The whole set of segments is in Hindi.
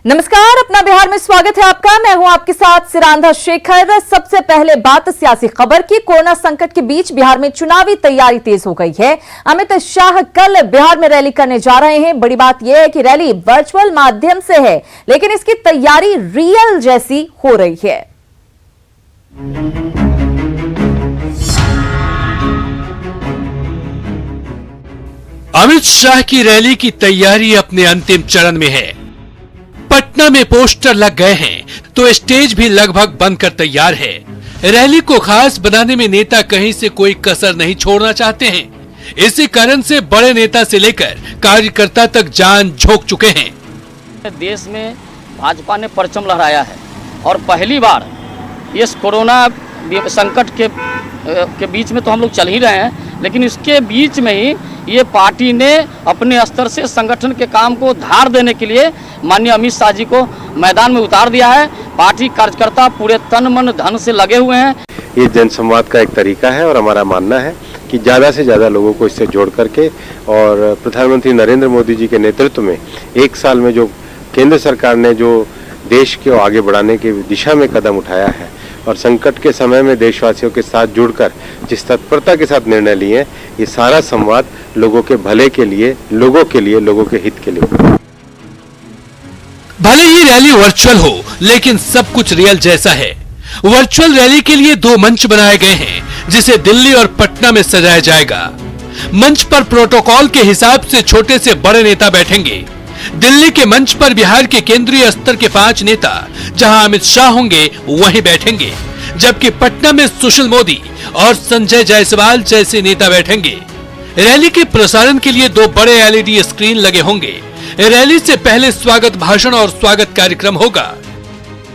नमस्कार, अपना बिहार में स्वागत है आपका। मैं हूं आपके साथ सिरांधा शेखर। सबसे पहले बात सियासी खबर की। कोरोना संकट के बीच बिहार में चुनावी तैयारी तेज हो गई है। अमित शाह कल बिहार में रैली करने जा रहे हैं। बड़ी बात यह है कि रैली वर्चुअल माध्यम से है, लेकिन इसकी तैयारी रियल जैसी हो रही है। अमित शाह की रैली की तैयारी अपने अंतिम चरण में है। पटना में पोस्टर लग गए हैं तो स्टेज भी लगभग बनकर तैयार है। रैली को खास बनाने में नेता कहीं से कोई कसर नहीं छोड़ना चाहते हैं। इसी कारण से बड़े नेता से लेकर कार्यकर्ता तक जान झोंक चुके हैं। देश में भाजपा ने परचम लहराया है और पहली बार इस कोरोना संकट के बीच में तो हम लोग चल ही रहे हैं, लेकिन इसके बीच में ही ये पार्टी ने अपने स्तर से संगठन के काम को धार देने के लिए माननीय अमित शाह जी को मैदान में उतार दिया है। पार्टी कार्यकर्ता पूरे तन मन धन से लगे हुए हैं। ये जनसंवाद का एक तरीका है और हमारा मानना है कि ज़्यादा से ज़्यादा लोगों को इससे जोड़ करके, और प्रधानमंत्री नरेंद्र मोदी जी के नेतृत्व में एक साल में जो केंद्र सरकार ने जो देश को आगे बढ़ाने की दिशा में कदम उठाया है और संकट के समय में देशवासियों के साथ जुड़कर जिस तत्परता के साथ निर्णय लिए, ये सारा संवाद लोगों के भले के लिए, लोगों के हित के लिए। भले ही रैली वर्चुअल हो, लेकिन सब कुछ रियल जैसा है। वर्चुअल रैली के लिए 2 मंच बनाए गए हैं, जिसे दिल्ली और पटना में सजाया जाएगा। मंच पर प्रोटोकॉल के हिसाब से छोटे से बड़े नेता बैठेंगे। दिल्ली के मंच पर बिहार के केंद्रीय स्तर के 5 नेता, जहां अमित शाह होंगे, वहीं बैठेंगे, जबकि पटना में सुशील मोदी और संजय जायसवाल जैसे नेता बैठेंगे। रैली के प्रसारण के लिए 2 बड़े LED स्क्रीन लगे होंगे। रैली से पहले स्वागत भाषण और स्वागत कार्यक्रम होगा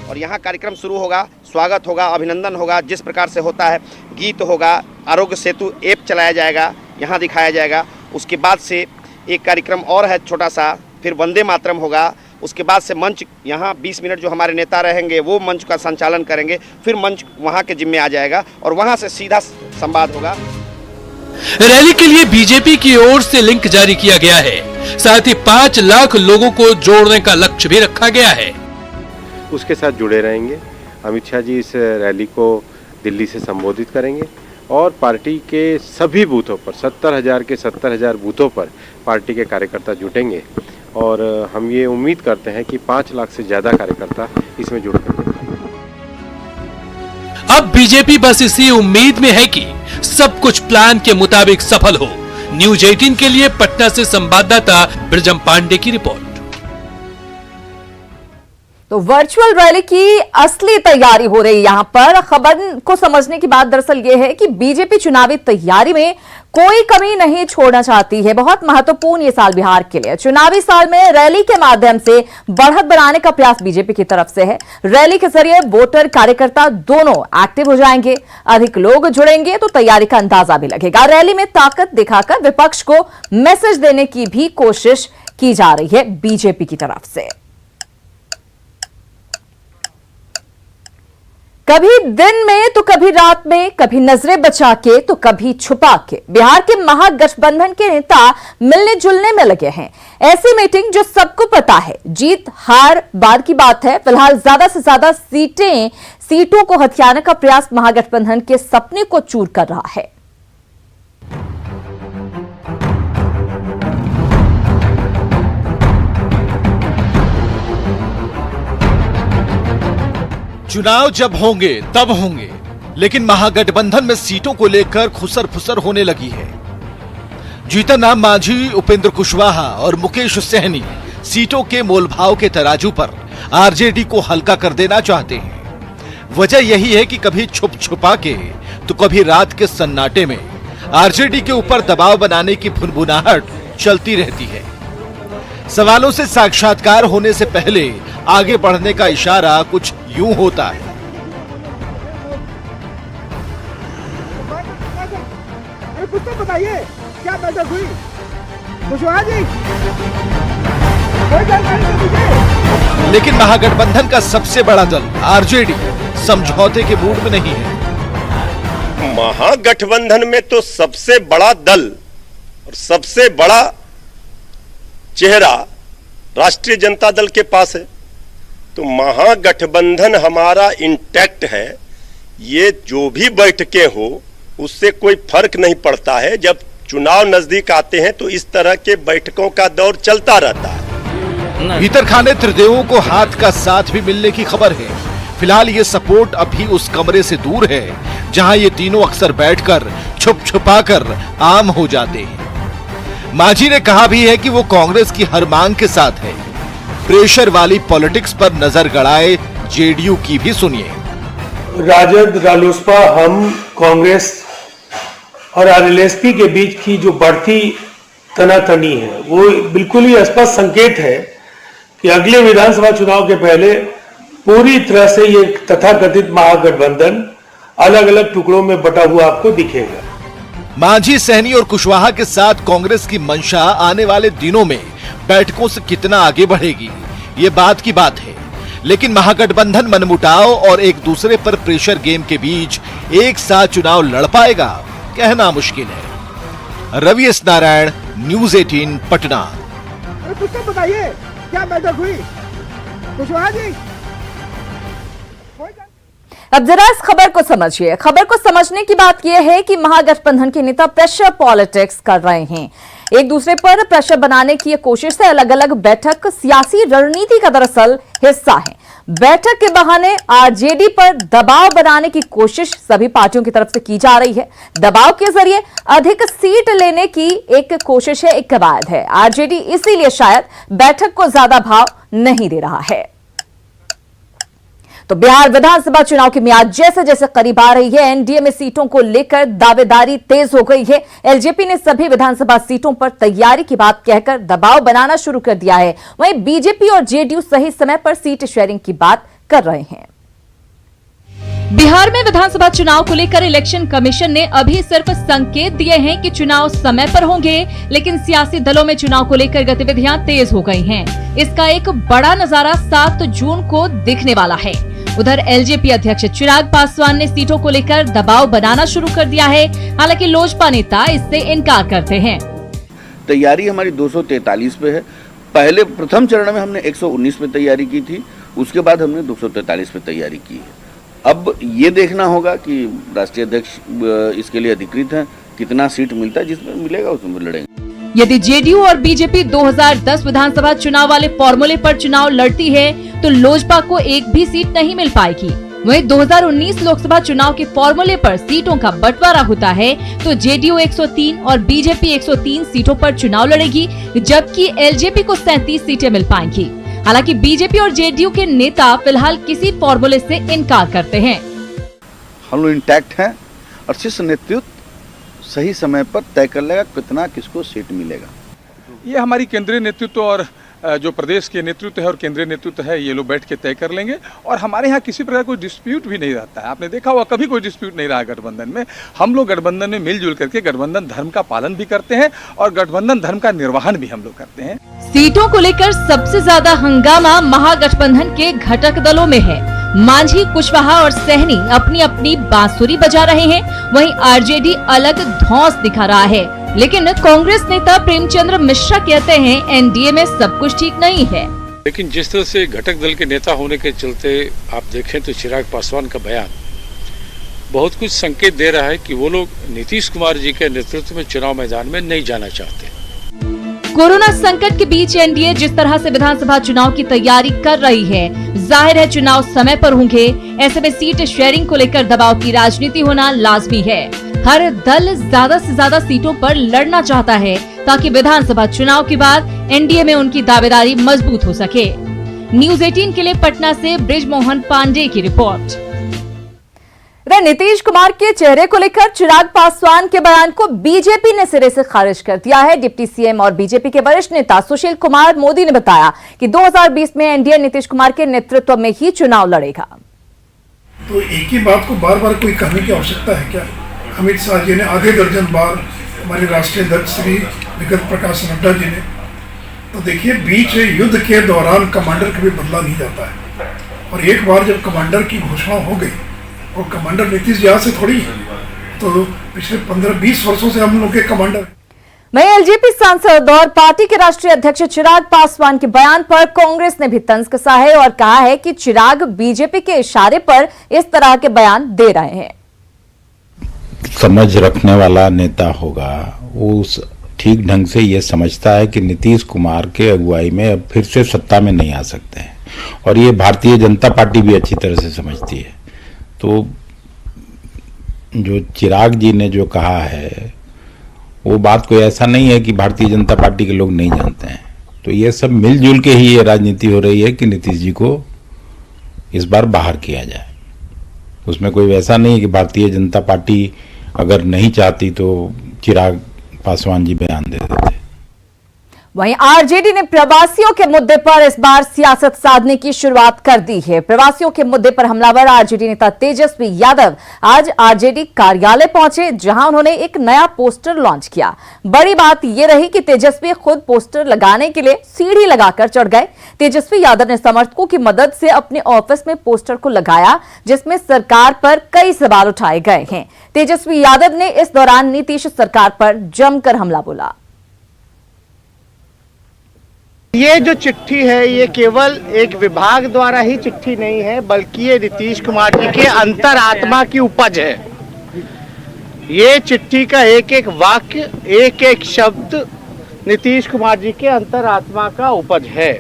और यहाँ कार्यक्रम शुरू होगा, स्वागत होगा, अभिनंदन होगा, जिस प्रकार से होता है, गीत होगा, आरोग्य सेतु ऐप चलाया जाएगा, यहाँ दिखाया जाएगा। उसके बाद से एक कार्यक्रम और है छोटा सा, फिर वंदे मातरम होगा। उसके बाद से मंच, यहाँ 20 मिनट जो हमारे नेता रहेंगे वो मंच का संचालन करेंगे, फिर मंच वहाँ के जिम्मे आ जाएगा और वहाँ से सीधा संवाद होगा। रैली के लिए बीजेपी की ओर से लिंक जारी किया गया है। साथ ही 5 लाख लोगों को जोड़ने का लक्ष्य भी रखा गया है। उसके साथ जुड़े रहेंगे। अमित शाह जी इस रैली को दिल्ली से संबोधित करेंगे और पार्टी के सभी बूथों पर 70,000 के 70,000 बूथों पर पार्टी के कार्यकर्ता जुटेंगे और हम ये उम्मीद करते हैं कि 5 लाख से ज्यादा कार्यकर्ता इसमें जुड़ कर। अब बीजेपी बस इसी उम्मीद में है कि सब कुछ प्लान के मुताबिक सफल हो। न्यूज 18 के लिए पटना से संवाददाता ब्रजम पांडे की रिपोर्ट। तो वर्चुअल रैली की असली तैयारी हो रही है। यहां पर खबर को समझने की बात दरअसल यह है कि बीजेपी चुनावी तैयारी में कोई कमी नहीं छोड़ना चाहती है। बहुत महत्वपूर्ण ये साल बिहार के लिए। चुनावी साल में रैली के माध्यम से बढ़त बनाने का प्रयास बीजेपी की तरफ से है। रैली के जरिए वोटर कार्यकर्ता दोनों एक्टिव हो जाएंगे, अधिक लोग जुड़ेंगे तो तैयारी का अंदाजा भी लगेगा। रैली में ताकत दिखाकर विपक्ष को मैसेज देने की भी कोशिश की जा रही है बीजेपी की तरफ से। कभी दिन में तो कभी रात में, कभी नजरें बचा के तो कभी छुपा के बिहार के महागठबंधन के नेता मिलने जुलने में लगे हैं। ऐसी मीटिंग जो सबको पता है, जीत हार बाद की बात है। फिलहाल ज्यादा से ज्यादा सीटों को हथियाने का प्रयास महागठबंधन के सपने को चूर कर रहा है। चुनाव जब होंगे तब होंगे, लेकिन महागठबंधन में सीटों को लेकर खुसर फुसर होने लगी है। जीतन राम मांझी, उपेंद्र कुशवाहा और मुकेश सहनी सीटों के मोलभाव के तराजू पर आरजेडी को हल्का कर देना चाहते हैं। वजह यही है कि कभी छुप छुपा के तो कभी रात के सन्नाटे में आरजेडी के ऊपर दबाव बनाने की भुनभुनाहट चलती रहती है। सवालों से साक्षात्कार होने से पहले आगे बढ़ने का इशारा कुछ यूं होता है। कुछ तो बताइए, क्या बैठक हुई कुशवाहा जी? कोई जानकारी तो दीजिए। लेकिन महागठबंधन का सबसे बड़ा दल आरजेडी समझौते के मूड में नहीं है। महागठबंधन में तो सबसे बड़ा दल और सबसे बड़ा चेहरा राष्ट्रीय जनता दल के पास है। तो महागठबंधन हमारा इंटैक्ट है। ये जो भी बैठकें हो उससे कोई फर्क नहीं पड़ता है। जब चुनाव नजदीक आते हैं तो इस तरह के बैठकों का दौर चलता रहता है। भीतर खाने त्रिदेवों को हाथ का साथ भी मिलने की खबर है। फिलहाल ये सपोर्ट अभी उस कमरे से दूर है जहां ये तीनों अक्सर बैठकर छुप छुपा कर आम हो जाते हैं। मांझी ने कहा भी है कि वो कांग्रेस की हर मांग के साथ है। प्रेशर वाली पॉलिटिक्स पर नजर गड़ाए जेडीयू की भी सुनिए। राजद, रालोसपा, हम, कांग्रेस और आरएलएसपी के बीच की जो बढ़ती तनातनी है वो बिल्कुल ही स्पष्ट संकेत है कि अगले विधानसभा चुनाव के पहले पूरी तरह से ये तथाकथित महागठबंधन अलग अलग टुकड़ों में बटा हुआ आपको दिखेगा। मांझी, सहनी और कुशवाहा के साथ कांग्रेस की मंशा आने वाले दिनों में बैठकों से कितना आगे बढ़ेगी ये बात की बात है, लेकिन महागठबंधन मनमुटाव और एक दूसरे पर प्रेशर गेम के बीच एक साथ चुनाव लड़ पाएगा कहना मुश्किल है। Ravi S Narayan, news 18 Patna. अरे कुछ तो बताइए, क्या बैठक हुई कुशवाहा जी? अब जरा इस खबर को समझिए। खबर को समझने की बात यह है कि महागठबंधन के नेता प्रेशर पॉलिटिक्स कर रहे हैं। एक दूसरे पर प्रेशर बनाने की ये कोशिश से अलग अलग बैठक सियासी रणनीति का दरअसल हिस्सा है। बैठक के बहाने आरजेडी पर दबाव बनाने की कोशिश सभी पार्टियों की तरफ से की जा रही है। दबाव के जरिए अधिक सीट लेने की एक कोशिश है, एक कवायद है। आरजेडी इसीलिए शायद बैठक को ज्यादा भाव नहीं दे रहा है। तो बिहार विधानसभा चुनाव की मियाद जैसे जैसे करीब आ रही है, एनडीए में सीटों को लेकर दावेदारी तेज हो गई है। एलजेपी ने सभी विधानसभा सीटों पर तैयारी की बात कहकर दबाव बनाना शुरू कर दिया है। वहीं बीजेपी और जेडीयू सही समय पर सीट शेयरिंग की बात कर रहे हैं। बिहार में विधानसभा चुनाव को लेकर इलेक्शन कमीशन ने अभी सिर्फ संकेत दिए हैं कि चुनाव समय पर होंगे, लेकिन सियासी दलों में चुनाव को लेकर गतिविधियां तेज हो गई हैं। इसका एक बड़ा नजारा 7 जून को दिखने वाला है। उधर एलजेपी अध्यक्ष चिराग पासवान ने सीटों को लेकर दबाव बनाना शुरू कर दिया है। हालांकि लोजपा नेता इससे इनकार करते हैं। तैयारी हमारी 243 पे है। पहले प्रथम चरण में हमने 119 पे तैयारी की थी, उसके बाद हमने 243 पे तैयारी की है। अब ये देखना होगा कि राष्ट्रीय अध्यक्ष इसके लिए अधिकृत हैं, कितना सीट मिलता है, जिसमें मिलेगा उसमें लड़ेंगे। यदि जेडीयू और बीजेपी 2010 विधानसभा चुनाव वाले फॉर्मूले पर चुनाव लड़ती है तो लोजपा को एक भी सीट नहीं मिल पाएगी। वहीं 2019 लोकसभा चुनाव के फॉर्मूले पर सीटों का बंटवारा होता है तो जेडीयू 103 और बीजेपी 103 सीटों पर चुनाव लड़ेगी, जबकि एलजेपी को 37 सीटें मिल पाएंगी। हालांकि बीजेपी और जेडीयू के नेता फिलहाल किसी फॉर्मूले से इनकार करते हैं। हम लोग इंटैक्ट हैं और शीर्ष नेतृत्व सही समय पर तय कर लेगा कितना किसको सीट मिलेगा। ये हमारी केंद्रीय नेतृत्व और जो प्रदेश के नेतृत्व है और केंद्रीय नेतृत्व है, ये लोग बैठ के तय कर लेंगे। और हमारे यहाँ किसी प्रकार कोई डिस्प्यूट भी नहीं रहता है। आपने देखा होगा कभी कोई डिस्प्यूट नहीं रहा गठबंधन में। हम लोग गठबंधन में मिलजुल करके गठबंधन धर्म का पालन भी करते हैं और गठबंधन धर्म का निर्वहन भी हम लोग करते हैं। सीटों को लेकर सबसे ज्यादा हंगामा महागठबंधन के घटक दलों में है। मांझी, कुशवाहा और सहनी अपनी अपनी बांसुरी बजा रहे हैं, वहीं आरजेडी अलग धौंस दिखा रहा है। लेकिन कांग्रेस नेता प्रेमचंद्र मिश्रा कहते हैं एनडीए में सब कुछ ठीक नहीं है। लेकिन जिस तरह से घटक दल के नेता होने के चलते आप देखें तो चिराग पासवान का बयान बहुत कुछ संकेत दे रहा है कि वो लोग नीतीश कुमार जी के नेतृत्व में चुनाव मैदान में नहीं जाना चाहते। कोरोना संकट के बीच एनडीए जिस तरह से विधानसभा चुनाव की तैयारी कर रही है, जाहिर है चुनाव समय पर होंगे। ऐसे में सीट शेयरिंग को लेकर दबाव की राजनीति होना लाजमी है। हर दल ज्यादा से ज्यादा सीटों पर लड़ना चाहता है ताकि विधानसभा चुनाव के बाद एनडीए में उनकी दावेदारी मजबूत हो सके। न्यूज़ 18 के लिए पटना से ब्रिजमोहन पांडे की रिपोर्ट। नीतीश कुमार के चेहरे को लेकर चिराग पासवान के बयान को बीजेपी ने सिरे से खारिज कर दिया है। डिप्टी सीएम और बीजेपी के वरिष्ठ नेता सुशील कुमार मोदी ने बताया कि 2020 में एनडीए नीतीश कुमार के नेतृत्व में ही चुनाव लड़ेगा। तो एक ही बात को बार बार कोई कहने की आवश्यकता है क्या? अमित शाह जी ने आधे दर्जन बार, हमारे राष्ट्रीय अध्यक्ष श्री जगत प्रकाश नड्डा जी ने। तो देखिए, बीच युद्ध के दौरान कमांडर कभी बदला नहीं जाता है। और एक बार जब कमांडर की घोषणा हो गई, और कमांडर नीतीश जी से थोड़ी है, तो पिछले 15-20 वर्षों से हम लोग के कमांडर। वहीं एलजेपी सांसद और पार्टी के राष्ट्रीय अध्यक्ष चिराग पासवान के बयान पर कांग्रेस ने भी तंज कसा है और कहा है कि चिराग बीजेपी के इशारे पर इस तरह के बयान दे रहे हैं। समझ रखने वाला नेता होगा, वो ठीक ढंग से ये समझता है कि नीतीश कुमार के अगुवाई में अब फिर से सत्ता में नहीं आ सकते हैं, और ये भारतीय जनता पार्टी भी अच्छी तरह से समझती है। तो जो चिराग जी ने जो कहा है वो बात कोई ऐसा नहीं है कि भारतीय जनता पार्टी के लोग नहीं जानते हैं। तो ये सब मिलजुल के ही ये राजनीति हो रही है कि नीतीश जी को इस बार बाहर किया जाए। उसमें कोई वैसा नहीं है कि भारतीय जनता पार्टी अगर नहीं चाहती तो चिराग पासवान जी बयान दे देते। वहीं आरजेडी ने प्रवासियों के मुद्दे पर इस बार सियासत साधने की शुरुआत कर दी है। प्रवासियों के मुद्दे पर हमलावर आरजेडी नेता तेजस्वी यादव आज आरजेडी कार्यालय पहुंचे, जहां उन्होंने एक नया पोस्टर लॉन्च किया। बड़ी बात यह रही कि तेजस्वी खुद पोस्टर लगाने के लिए सीढ़ी लगाकर चढ़ गए। तेजस्वी यादव ने समर्थकों की मदद से अपने ऑफिस में पोस्टर को लगाया, जिसमें सरकार पर कई सवाल उठाए गए हैं। तेजस्वी यादव ने इस दौरान नीतीश सरकार पर जमकर हमला बोला। ये जो चिट्ठी है ये केवल एक विभाग द्वारा ही चिट्ठी नहीं है, बल्कि ये नीतीश कुमार जी के अंतरात्मा की उपज है। ये चिट्ठी का एक एक वाक्य, एक एक शब्द नीतीश कुमार जी के अंतरात्मा का उपज है।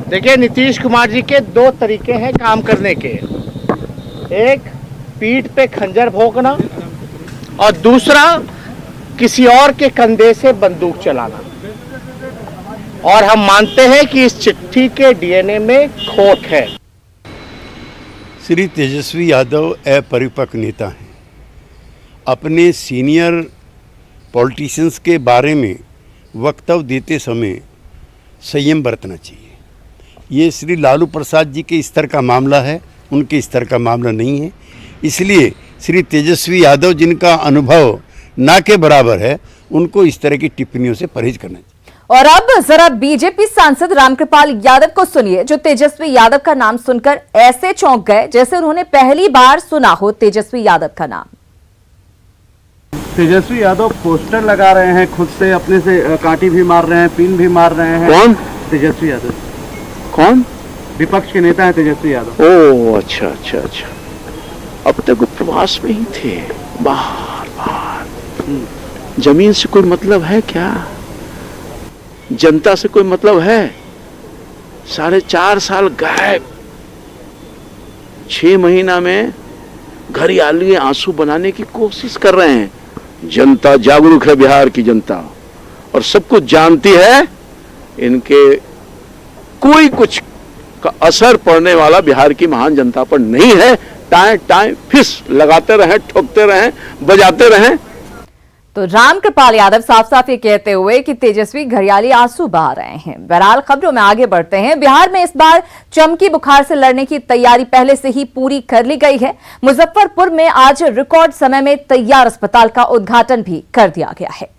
देखिए, नीतीश कुमार जी के दो तरीके हैं काम करने के, एक पीठ पे खंजर भोंकना और दूसरा किसी और के कंधे से बंदूक चलाना। और हम मानते हैं कि इस चिट्ठी के डीएनए में खोट है। श्री तेजस्वी यादव अपरिपक्व नेता हैं। अपने सीनियर पॉलिटिशियंस के बारे में वक्तव्य देते समय संयम बरतना चाहिए। ये श्री लालू प्रसाद जी के स्तर का मामला है, उनके स्तर का मामला नहीं है। इसलिए श्री तेजस्वी यादव जिनका अनुभव ना के बराबर है, उनको इस तरह की टिप्पणियों से परहेज करना चाहिए। और अब जरा बीजेपी सांसद रामकृपाल यादव को सुनिए, जो तेजस्वी यादव का नाम सुनकर ऐसे चौंक गए जैसे उन्होंने पहली बार सुना हो तेजस्वी यादव का नाम। तेजस्वी यादव पोस्टर लगा रहे हैं, खुद से अपने से कांटी भी मार रहे हैं, पिन भी मार रहे हैं। कौन? तेजस्वी यादव। कौन? विपक्ष के नेता है तेजस्वी यादव। ओह, अच्छा अच्छा अच्छा। अब तक वो प्रवास में ही थे, बाहर। जमीन से कोई मतलब है क्या? जनता से कोई मतलब है? 4.5 साल गायब, 6 महीना में घरियाली आंसू बनाने की कोशिश कर रहे हैं। जनता जागरूक है, बिहार की जनता, और सब कुछ जानती है। इनके कोई कुछ का असर पड़ने वाला बिहार की महान जनता पर नहीं है। टाइम फिस लगाते रहें, ठोकते रहें, बजाते रहें। तो रामकृपाल यादव साफ साफ ये कहते हुए कि तेजस्वी घरियाली आंसू बहा रहे हैं। बहरहाल खबरों में आगे बढ़ते हैं। बिहार में इस बार चमकी बुखार से लड़ने की तैयारी पहले से ही पूरी कर ली गई है। मुजफ्फरपुर में आज रिकॉर्ड समय में तैयार अस्पताल का उद्घाटन भी कर दिया गया है।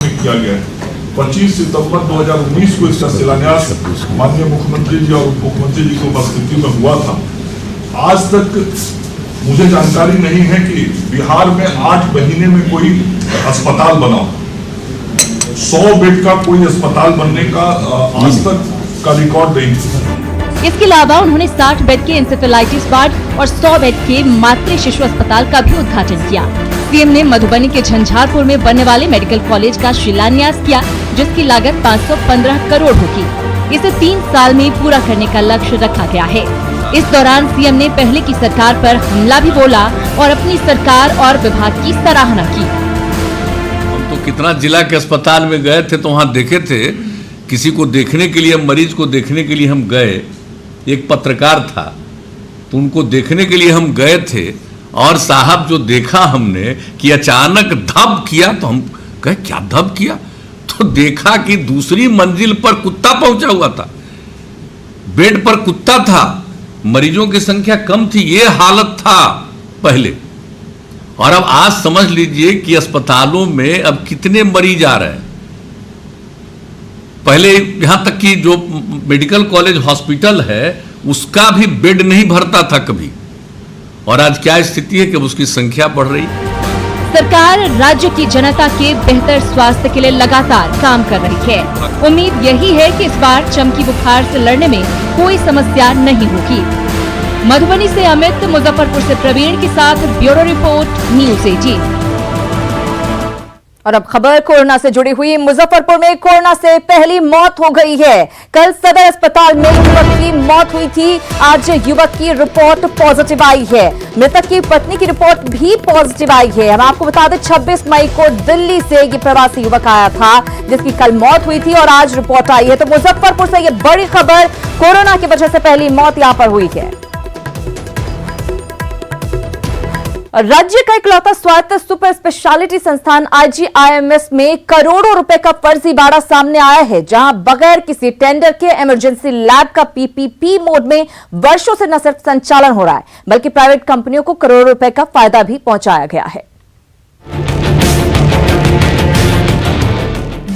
किया गया है। 25 सितंबर 2019 को इसका शिलान्यास माननीय मुख्यमंत्री जी और उप मुख्यमंत्री जी की उपस्थिति में हुआ था। आज तक मुझे जानकारी नहीं है कि बिहार में 8 महीने में कोई अस्पताल बना, 100 बेड का कोई अस्पताल बनने का आज तक का रिकॉर्ड नहीं है। इसके अलावा उन्होंने 60 बेड के इंसेफेलाइटिस वार्ड और 100 बेड के मातृ शिशु अस्पताल का भी उद्घाटन किया। सीएम ने मधुबनी के झंझारपुर में बनने वाले मेडिकल कॉलेज का शिलान्यास किया, जिसकी लागत 515 करोड़ होगी। इसे 3 साल में पूरा करने का लक्ष्य रखा गया है। इस दौरान सीएम ने पहले की सरकार पर हमला भी बोला और अपनी सरकार और विभाग की सराहना की। हम तो कितना जिला के अस्पताल में गए थे तो वहाँ देखे थे किसी को देखने के लिए, मरीज को देखने के लिए हम गए, एक पत्रकार था तो उनको देखने के लिए हम गए थे, और साहब जो देखा हमने कि अचानक धब किया, तो हम कहे क्या धब किया, तो देखा कि दूसरी मंजिल पर कुत्ता पहुंचा हुआ था, बेड पर कुत्ता था, मरीजों की संख्या कम थी, ये हालत था पहले। और अब आज समझ लीजिए कि अस्पतालों में अब कितने मरीज आ रहे हैं। पहले यहां तक कि जो मेडिकल कॉलेज हॉस्पिटल है उसका भी बेड नहीं भरता था कभी, और आज क्या स्थिति है कि उसकी संख्या बढ़ रही है। सरकार राज्य की जनता के बेहतर स्वास्थ्य के लिए लगातार काम कर रही है। उम्मीद यही है कि इस बार चमकी बुखार से लड़ने में कोई समस्या नहीं होगी। मधुबनी से अमित, मुजफ्फरपुर से प्रवीण के साथ ब्यूरो रिपोर्ट, न्यूज़ 18। और अब खबर कोरोना से जुड़ी हुई। मुजफ्फरपुर में कोरोना से पहली मौत हो गई है। कल सदर अस्पताल में युवक की मौत हुई थी, आज युवक की रिपोर्ट पॉजिटिव आई है। मृतक की पत्नी की रिपोर्ट भी पॉजिटिव आई है। हम आपको बता दें 26 मई को दिल्ली से ये प्रवासी युवक आया था जिसकी कल मौत हुई थी और आज रिपोर्ट आई है। तो मुजफ्फरपुर से ये बड़ी खबर, कोरोना की वजह से पहली मौत यहां पर हुई है। राज्य का इकलौता स्वायत्त सुपर स्पेशलिटी संस्थान IGIMS में करोड़ों रुपए का फर्जीवाड़ा सामने आया है, जहां बगैर किसी टेंडर के इमरजेंसी लैब का PPP मोड में वर्षों से न सिर्फ संचालन हो रहा है बल्कि प्राइवेट कंपनियों को करोड़ों रुपए का फायदा भी पहुंचाया गया है।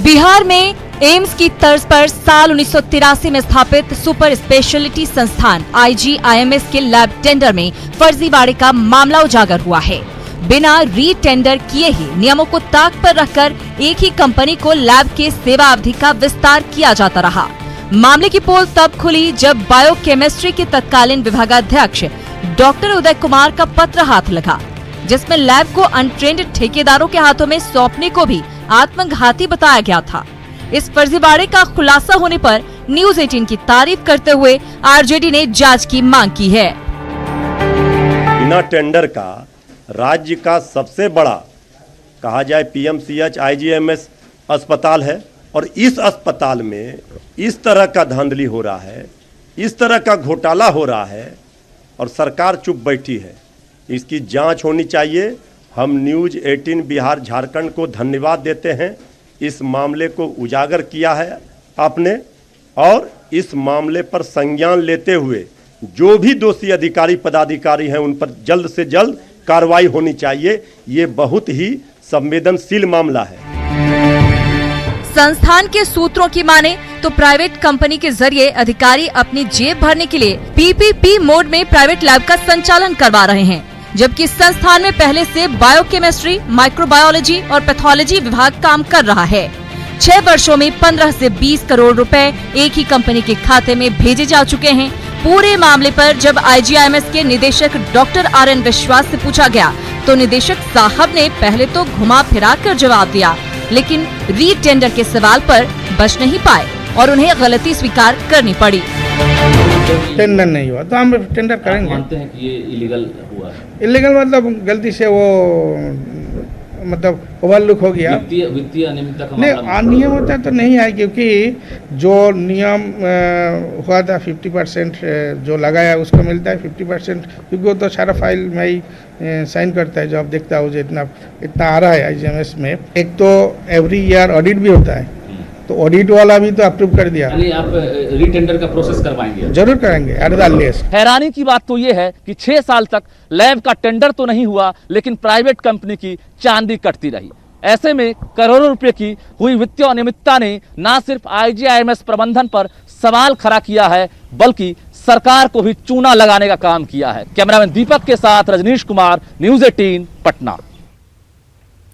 बिहार में एम्स की तर्ज पर साल 1983 में स्थापित सुपर स्पेशलिटी संस्थान IGIMS के लैब टेंडर में फर्जीवाड़े का मामला उजागर हुआ है। बिना री टेंडर किए ही नियमों को ताक पर रखकर एक ही कंपनी को लैब के सेवा अवधि का विस्तार किया जाता रहा। मामले की पोल तब खुली जब बायोकेमिस्ट्री के तत्कालीन विभागाध्यक्ष डॉक्टर उदय कुमार का पत्र हाथ लगा, जिसमें लैब को अनट्रेंड ठेकेदारों के हाथों में सौंपने को भी आत्मघाती बताया गया था। इस फर्जीवाड़े का खुलासा होने पर न्यूज़ 18 की तारीफ करते हुए आरजेडी ने जांच की मांग की है। बिना टेंडर का राज्य का सबसे बड़ा कहा जाए PMCH IGMS अस्पताल है, और इस अस्पताल में इस तरह का धांधली हो रहा है, इस तरह का घोटाला हो रहा है और सरकार चुप बैठी है। इसकी जांच होनी चाहिए। हम न्यूज़ 18 बिहार झारखंड को धन्यवाद देते हैं, इस मामले को उजागर किया है आपने, और इस मामले पर संज्ञान लेते हुए जो भी दोषी अधिकारी पदाधिकारी हैं उन पर जल्द से जल्द कार्रवाई होनी चाहिए। ये बहुत ही संवेदनशील मामला है। संस्थान के सूत्रों की माने तो प्राइवेट कंपनी के जरिए अधिकारी अपनी जेब भरने के लिए PPP मोड में प्राइवेट लैब का संचालन करवा रहे हैं, जबकि संस्थान में पहले से बायोकेमिस्ट्री, माइक्रोबायोलॉजी और पैथोलॉजी विभाग काम कर रहा है। 6 वर्षों में 15 से 20 करोड़ रुपए एक ही कंपनी के खाते में भेजे जा चुके हैं। पूरे मामले पर जब IGIMS के निदेशक डॉक्टर RN विश्वास से पूछा गया तो निदेशक साहब ने पहले तो घुमा फिरा कर जवाब दिया, लेकिन री टेंडर के सवाल पर बच नहीं पाए और उन्हें गलती स्वीकार करनी पड़ी। टेंडर नहीं हुआ तो हम टेंडर करेंगे। मानते हैं कि ये इलीगल हुआ है? इलीगल मतलब गलती से वो मतलब ओवरलुक हो गया। वित्तीय अनियमितता का नहीं, अनियमितता तो नहीं है, क्योंकि जो नियम हुआ था 50% जो लगाया उसको मिलता है 50%, क्योंकि वो तो सारा फाइल में ही साइन करता है। जो आप देखता हो जो इतना आ रहा है IGIMS में। एक तो एवरी ईयर ऑडिट भी होता है, तो ऑडिट वाला भी तो अप्रूव कर दिया। आप रीटेंडर का प्रोसेस करवाएंगे? जरूर करेंगे। हैरानी की बात तो ये है कि 6 साल तक लैब का टेंडर तो नहीं हुआ, लेकिन प्राइवेट कंपनी की चांदी कटती रही। ऐसे में करोड़ों रुपए की हुई वित्तीय अनियमितता ने न सिर्फ IGIMS प्रबंधन पर सवाल खड़ा किया है, बल्कि सरकार को भी चूना लगाने का काम किया है। कैमरामैन दीपक के साथ रजनीश कुमार, न्यूज़ 18 पटना।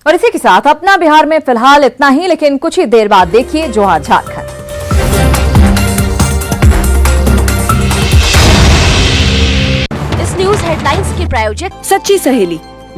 और इसी के साथ अपना बिहार में फिलहाल इतना ही, लेकिन कुछ ही देर बाद देखिए जोहार झारखंड। इस न्यूज हेडलाइंस के प्रायोजक सच्ची सहेली।